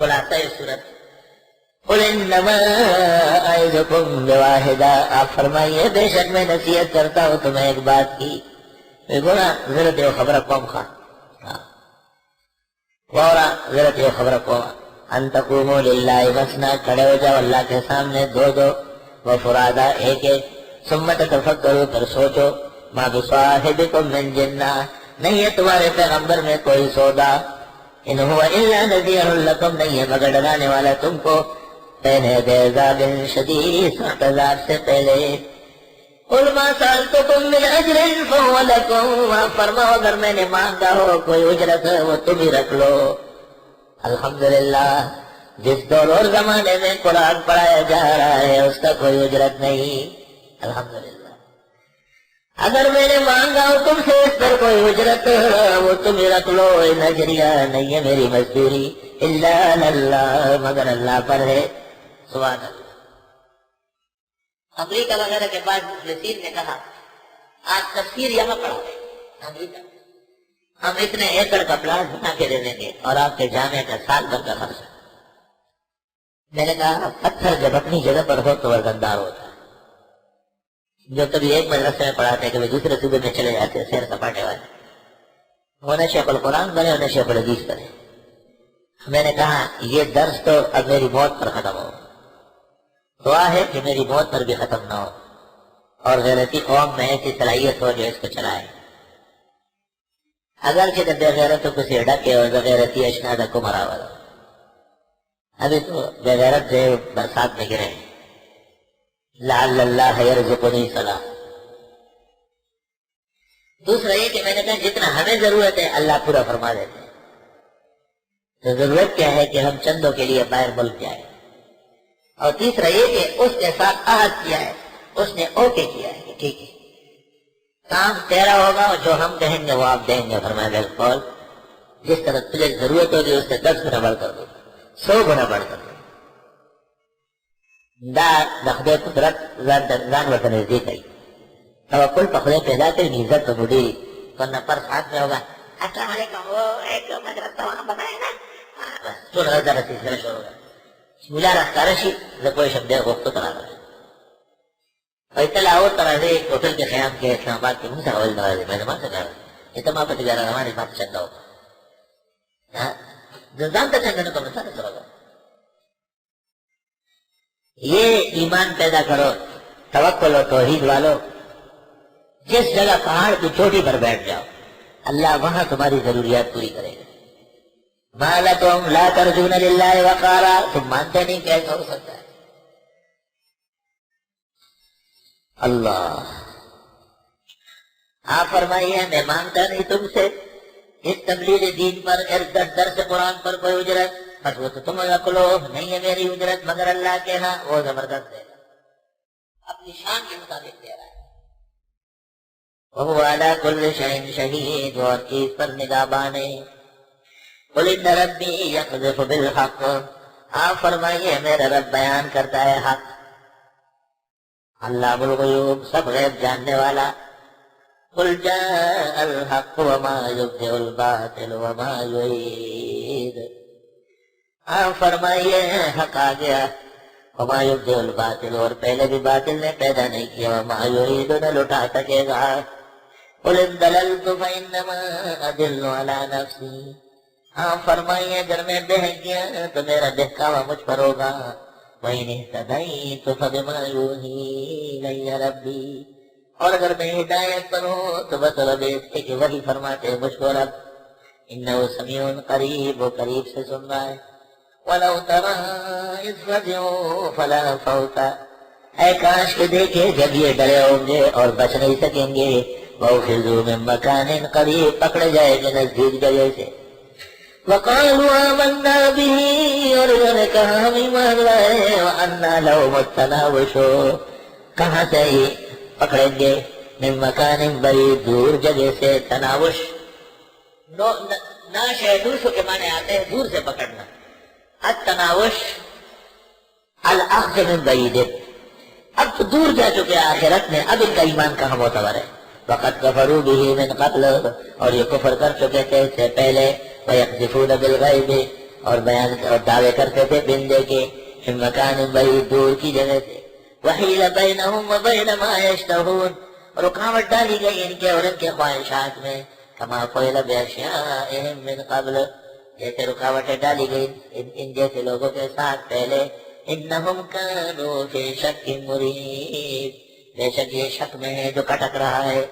خلاصہ صورت قل انما اعظکم بواحدہ، آپ فرمائیے بے شک میں نصیحت کرتا ہوں تمہیں ایک بات کی، گونا ضرورت ہے خبر قوم خواہ وورا ضرورت ہے خبر قوم ان تقوموا للہ مثنا، کھڑے ہو جاؤ اللہ کے سامنے دو دو، وفرادا ایک ایک، ثم تتفکروا پھر سوچو، ما بصاحبکم من جنہ، نہیں ہے تمہارے پیغمبر میں کوئی سودا، ان هو الا نذیر لکم، نہیں ہے مگر ڈرانے والا تم کو بین یدی عذاب شدید، سخت عذاب سے پہلے۔ قل ما سألتکم من اجر فهو لکم، فرماؤ اگر میں نے مانگا ہو کوئی اجرت وہ تم ہی رکھ لو۔ الحمدللہ جس دور اور زمانے میں قرآن پڑھایا جا رہا ہے اس کا کوئی اجرت نہیں، الحمدللہ۔ اگر میں نے مانگا ہو تم سے اس پر کوئی اجرت وہ تم ہی رکھ لو، ان اجریہ نہیں ہے میری مزدوری الا اللہ، مگر اللہ پر ہے، سبحان اللہ۔ امریکہ وغیرہ کے بعد مفلسین نے کہا آج تفسیر یہاں پڑھا ہے امریکہ، ہم اتنے ایکڑ کا پلاٹ بنا کے دے دیں گے اور آپ کے جامعہ کا سال بھر کا خرچہ۔ میں نے کہا پتھر جب اپنی جگہ پر ہو تو وزندار ہوتا ہے، جو کبھی ایک مدرسے میں پڑھاتے ہیں کبھی دوسرے صوبے میں چلے جاتے ہیں سیر سپاٹے والے، ہونے شیخ القرآن بنے ہونے شیخ الحدیث بنے۔ میں نے کہا یہ درس تو اب میری موت پر ختم ہو، دعا ہے کہ میری موت پر بھی ختم نہ ہو اور غیرتی قوم میں ایسی صلاحیت ہو جو اس کو چلائے، اگرچہ بے غیرتوں کو سے ڈکے اور غیرتی اشنادہ کو مرا والا۔ ابھی تو بے غیرت سے برسات میں گرے ہیں، لعل اللہ یرزقنی صلاح۔ دوسرا یہ کہ میں نے کہا جتنا ہمیں ضرورت ہے اللہ پورا فرما دیتے ہیں، تو ضرورت کیا ہے کہ ہم چندوں کے لیے باہر ملک جائیں، اور تیسرا یہ کہ اس کے ساتھ عہد کیا ہے، اس نے اوکے کیا ہے کہ ٹھیک ہے کام تیرا ہوگا اور جو ہم کہیں گے وہ آپ دیں گے۔ فرمایا بالکل، جس طرح تجھے ضرورت ہوگی اس سے 10 گنا بڑھ کر دو، 100 گنا بڑھ کر دو۔ دا دخدے قدرت زان وطن نزدیک ہے، توکل پخلے پیدا کری عزت تو بڑی، ورنہ پر ساتھ میں ہوگا السلام علیکم وہ ایک مدرسہ وہاں بنائے نا، بس 16,000 سلسلہ شروع ہوگا، مجھے رکھتا رشی کوئی شبد وقت کرا رہا ہے۔ اور اطلاع اور طرح سے ایک ہوٹل کے قیام کے اسلام آباد کے منہ سے حوال نوازے میں زمان سے کہا رہا یہ تمام پتہ جا رہا ہمارے بات چندہ ہوگا، جزانتا چندہ کو مسئلہ سر ہوگا۔ یہ ایمان پیدا کرو، توکل و توحید والو، جس جگہ پہاڑ کی چوٹی پر بیٹھ جاؤ اللہ وہاں تمہاری ضروریات پوری کرے گا۔ ما لکم لا ترجون للہ وقارا، تم مانتے نہیں کیسا ہو سکتا ہے؟ اللہ آپ فرمائیے میں مانگتا نہیں تم سے اس تبلیغ دین پر، درس قرآن پر کوئی اجرت، بس وہ تو تم رکھ لو، نہیں ہے میری اجرت مگر اللہ کے ہاں، وہ زبردست دے گا، اپنی شان کے مطابق دے رہا ہے۔ وَهُوَ عَلَىٰ كُلِّ شَيْءٍ شَهِيدٌ، اور چیز پر نگہبان ہے۔ قُلْ إِنَّ رَبِّي يَقْذِفُ بِالْحَقِّ، آپ فرمائیے میرا رب بیان کرتا ہے حق، علام الغیوب سب غیب جاننے والا۔ قُلْ جَاءَ الْحَقُّ وَمَا يُبْدِئُ الْبَاطِلُ وَمَا يُعِيدُ، آپ فرمائیے حق آ گیا، وَمَا يُبْدِئُ الْبَاطِلُ، اور پہلے بھی باطل نے پیدا نہیں کیا، وَمَا يُعِيدُ نہ لٹا سکے گا۔ قُلْ إِن ضَلَلْتُ فَإِنَّمَا أَضِلُّ عَلَىٰ نَفْسِي، ہاں فرمائیے اگر میں بہک گیا تو میرا بہکاوا مجھ پر ہوگا، وَإِنِ اهْتَدَيْتُ فَبِمَا يُوحِي إِلَيَّ رَبِّي، اور اگر میں ہدایت پر ہوں تو بطلب اس کے کہ وہی فرماتے ہیں مجھ کو رب، إِنَّهُ سَمِيعٌ قریب، وہ قریب سے سن رہا ہے۔ وَلَوْ تَرَىٰ إِذْ فَزِعُوا فَلَا فَوْتَ، اے کاش کے دیکھے جب یہ ڈرے ہوں گے اور بچ نہیں سکیں گے، وَأُخِذُوا مِن مَّكَانٍ قَرِيبٍ، پکڑے جائے گے نزدیک جگہ سے۔ وَقَالُوا آمَنَّا بِهِ، اور انہوں نے کہا ہم ایمان لائے، وَأَنَّىٰ لَهُمُ التَّنَاوُشُ، کہاں سے ہی پکڑیں گے، مِن مَّكَانٍ بَعِيدٍ، دور جگہ سے۔ تناوش ناش ہے، دوسو کے معنی آتے ہیں دور سے پکڑنا، التناوش الاخذ من بعید، اب تو دور جا چکے آخرت میں، اب ان کا ایمان کہاں معتبر ہے۔ وَقَدْ كَفَرُوا بِهِ مِنْ قَبْلُ، اور یہ کفر کر چکے تھے اس سے پہلے۔ وَيَقْذِفُونَ بِالْغَيْبِ، اور بیان اور دعوے کرتے تھے بندے کے مکان بڑی دور کی جگہ سے وحیل بینہم وبین ما یشتہون، رکاوٹ ڈالی گئی ان کے اور ان کے خواہشات میں، کما فعل باشیائہم من قبل، جیسے رکاوٹیں ڈالی گئی ان جیسے لوگوں کے ساتھ پہلے، انہم کانوا فی شک مریب، بے شک یہ شک میں ہے جو کٹک رہا ہے،